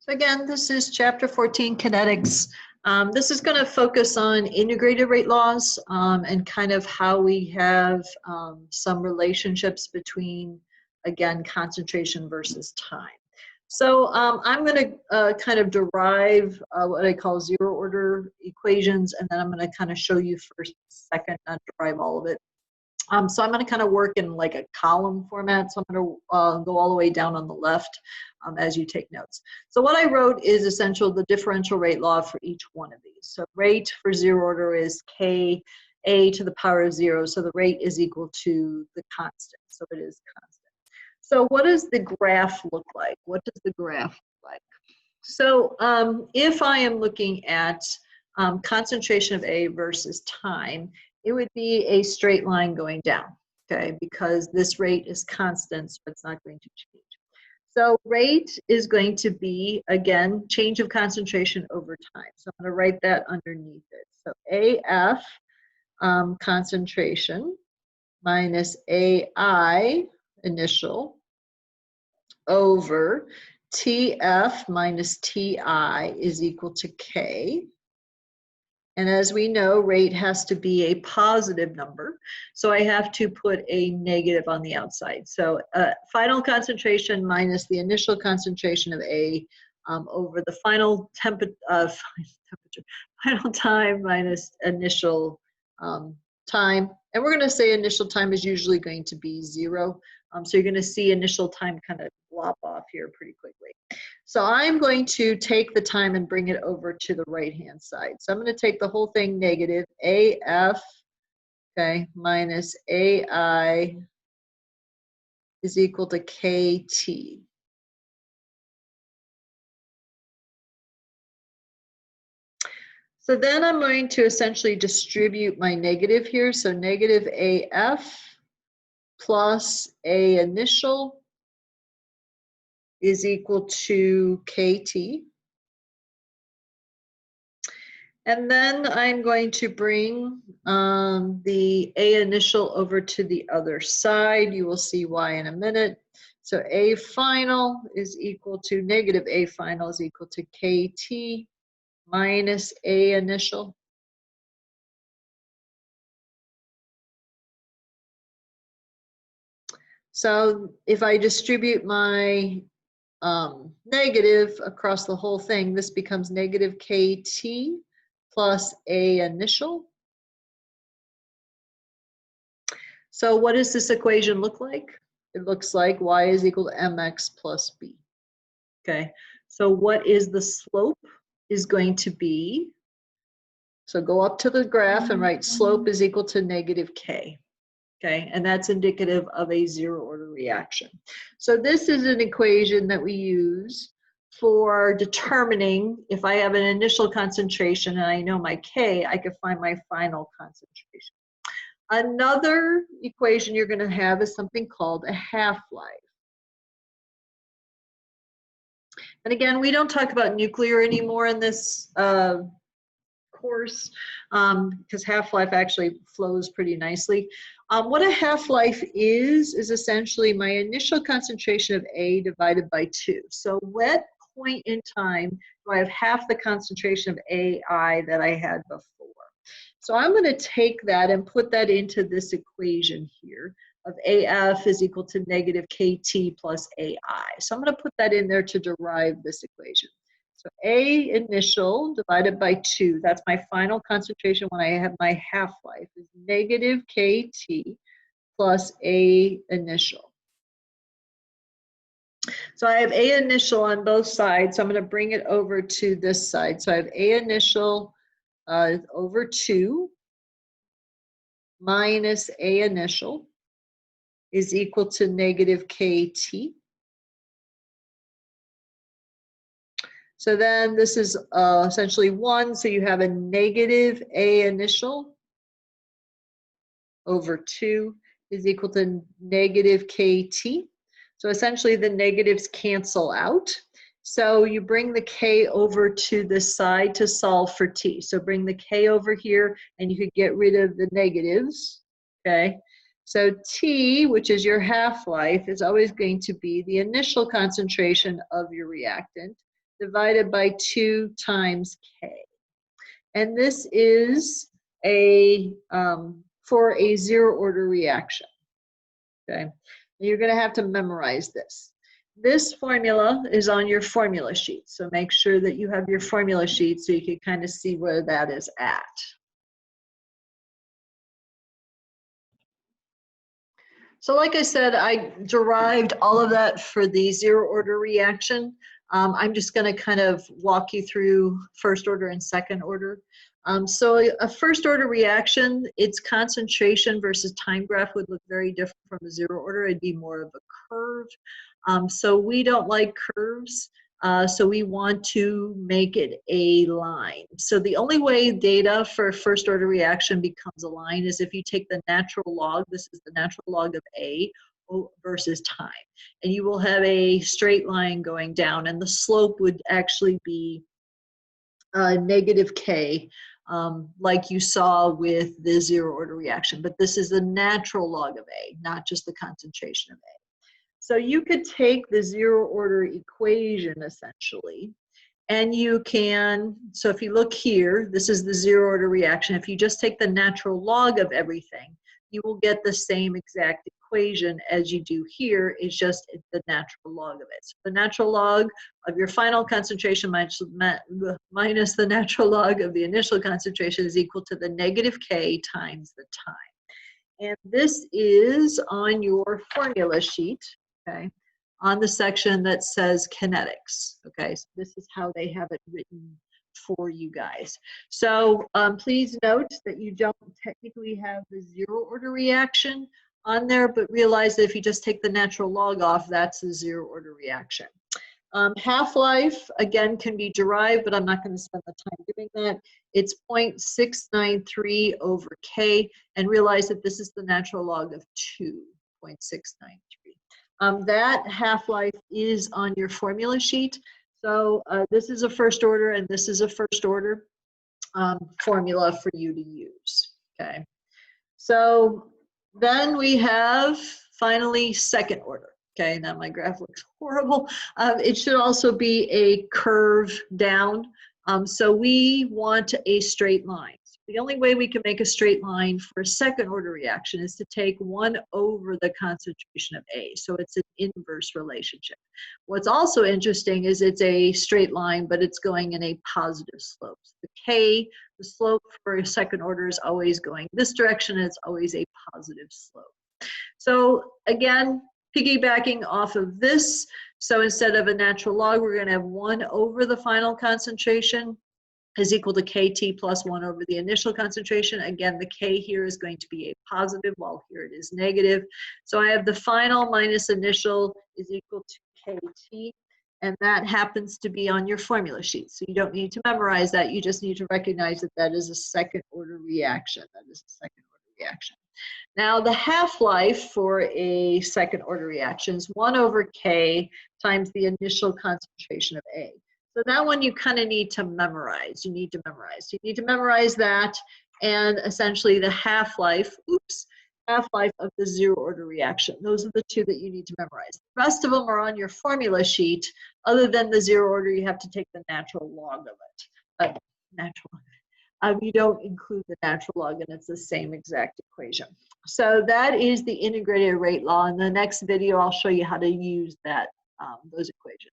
So again, this is chapter 14, kinetics. This is going to focus on integrated rate laws and kind of how we have some relationships between, again, concentration versus time. So I'm going to kind of derive what I call zero order equations, and then I'm going to kind of show you first, second, not derive all of it. So I'm going to kind of work in like a column format. So I'm going to go all the way down on the left as you take notes. So what I wrote is essentially the differential rate law for each one of these. So rate for zero order is K A to the power of 0. So the rate is equal to the constant. So it is constant. So what does the graph look like? What does the graph look like? So if I am looking at concentration of A versus time, it would be a straight line going down, okay, because this rate is constant, so it's not going to change. So rate is going to be, again, change of concentration over time. So I'm going to write that underneath it. So AF concentration minus AI initial over TF minus TI is equal to K. And as we know, rate has to be a positive number. So I have to put a negative on the outside. So final concentration minus the initial concentration of A over the final final time minus initial time. And we're going to say initial time is usually going to be 0. So you're going to see initial time kind of lop off here pretty quickly. So I'm going to take the time and bring it over to the right-hand side. So I'm going to take the whole thing negative, AF, okay, minus AI is equal to KT. So then I'm going to essentially distribute my negative here. So negative AF plus A initial is equal to KT. And then I'm going to bring the A initial over to the other side. You will see why in a minute. So A final is equal to negative A final is equal to KT minus A initial. So if I distribute my negative across the whole thing, this becomes negative KT plus A initial. So what does this equation look like? It looks like y is equal to mx plus b. Okay, so what is the slope is going to be, so go up to the graph and write slope is equal to negative k. Okay, and that's indicative of a zero order reaction. So this is an equation that we use for determining if I have an initial concentration and I know my K, I can find my final concentration. Another equation you're going to have is something called a half-life. And again, we don't talk about nuclear anymore in this course because half-life actually flows pretty nicely. What a half-life is essentially my initial concentration of A divided by 2. So what point in time do I have half the concentration of AI that I had before? So I'm going to take that and put that into this equation here of AF is equal to negative KT plus AI. So I'm going to put that in there to derive this equation. So A initial divided by 2, that's my final concentration when I have my half-life, is negative KT plus A initial. So I have A initial on both sides, so I'm going to bring it over to this side. So I have A initial over 2 minus A initial is equal to negative KT. So then this is essentially 1, so you have a negative A initial over 2 is equal to negative KT. So essentially the negatives cancel out. So you bring the K over to this side to solve for T. So bring the K over here and you could get rid of the negatives, okay? So T, which is your half-life, is always going to be the initial concentration of your reactant divided by 2 times K. And this is a for a zero order reaction. Okay, you're going to have to memorize this. This formula is on your formula sheet, so make sure that you have your formula sheet so you can kind of see where that is at. So like I said, I derived all of that for the zero order reaction. I'm just going to kind of walk you through first order and second order. So a first order reaction, its concentration versus time graph would look very different from a zero order. It'd be more of a curve. So we don't like curves. So we want to make it a line. So the only way data for a first order reaction becomes a line is if you take the natural log, this is the natural log of A versus time. And you will have a straight line going down, and the slope would actually be negative K, like you saw with the zero order reaction. But this is the natural log of A, not just the concentration of A. So you could take the zero order equation essentially, and you can, so if you look here, this is the zero order reaction. If you just take the natural log of everything, you will get the same exact equation as you do here. It's just the natural log of it. So the natural log of your final concentration minus the natural log of the initial concentration is equal to the negative K times the time. And this is on your formula sheet, okay, on the section that says kinetics, okay? So this is how they have it written for you guys. So please note that you don't technically have the zero order reaction on there, but realize that if you just take the natural log off, that's a zero order reaction. Half-life, again, can be derived, but I'm not going to spend the time doing that. It's 0.693 over K, and realize that this is the natural log of 2.693. That half-life is on your formula sheet. So this is a first order, and this is a first order formula for you to use, okay? So then we have, finally, second order. Okay, now my graph looks horrible. It should also be a curve down. So we want a straight line. So the only way we can make a straight line for a second order reaction is to take 1 over the concentration of A. So it's an inverse relationship. What's also interesting is it's a straight line, but it's going in a positive slope. So the K, the slope for a second order is always going this direction, and it's always a positive slope. So again, piggybacking off of this, so instead of a natural log, we're going to have 1 over the final concentration is equal to KT plus 1 over the initial concentration. Again, the K here is going to be a positive, while here it is negative. So I have the final minus initial is equal to KT, and that happens to be on your formula sheet. So you don't need to memorize that. You just need to recognize that that is a second order reaction. That is a second order reaction. Now the half-life for a second order reaction is 1 over K times the initial concentration of A. So that one you kind of need to memorize. You need to memorize that, and essentially the half-life, half-life of the zero order reaction. Those are the two that you need to memorize. The rest of them are on your formula sheet. Other than the zero order, you have to take the natural log of it. You don't include the natural log, and it's the same exact equation. So that is the integrated rate law. In the next video, I'll show you how to use that, those equations.